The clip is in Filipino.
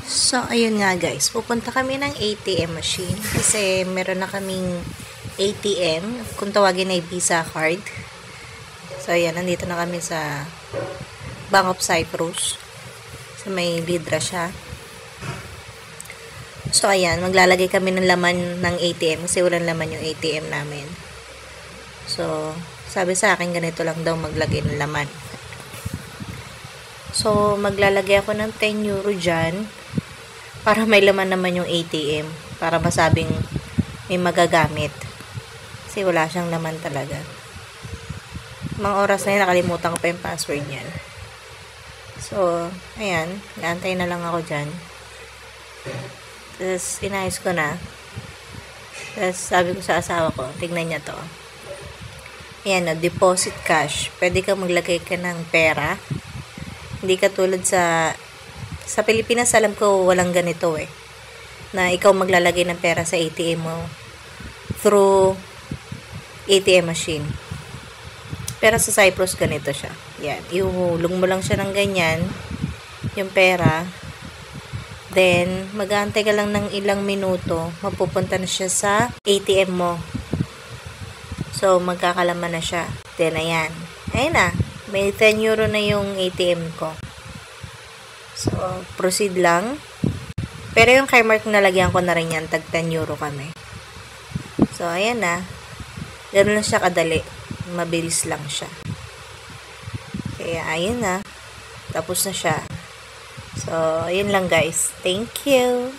So, ayun nga guys, pupunta kami ng ATM machine kasi meron na kaming ATM, kung tawagin ay Visa card. So, ayan, nandito na kami sa Bank of Cyprus. So, may lidra siya. So, ayan, maglalagay kami ng laman ng ATM kasi walang laman yung ATM namin. So, sabi sa akin ganito lang daw maglagay ng laman. So, maglalagay ako ng 10 euro dyan para may laman naman yung ATM. Para masabing may magagamit. Kasi wala siyang laman talaga. Mga oras na yun, nakalimutan ko pa yung password niyan. So, ayan. Naantay na lang ako dyan. Tapos, inayos ko na. Tapos, sabi ko sa asawa ko, tignan niya to. Ayan, deposit cash. Pwede ka maglagay ka ng pera. Hindi katulad sa Pilipinas, alam ko walang ganito na ikaw maglalagay ng pera sa ATM mo through ATM machine. Pero sa Cyprus ganito siya. Yan, ihulog mo lang siya ng ganyan yung pera. Then mag-aantay ka lang ng ilang minuto, mapupunta na siya sa ATM mo. So magkakalaman na siya. Then ayan. Ayun na. May 10 euro na yung ATM ko. So, proceed lang. Pero yung kay Mark nalagyan ko na rin yan. Tag 10 euro kami. So, ayan na. Ganun lang siya kadali. Mabilis lang siya. Kaya, ayun na. Tapos na siya. So, ayun lang guys. Thank you.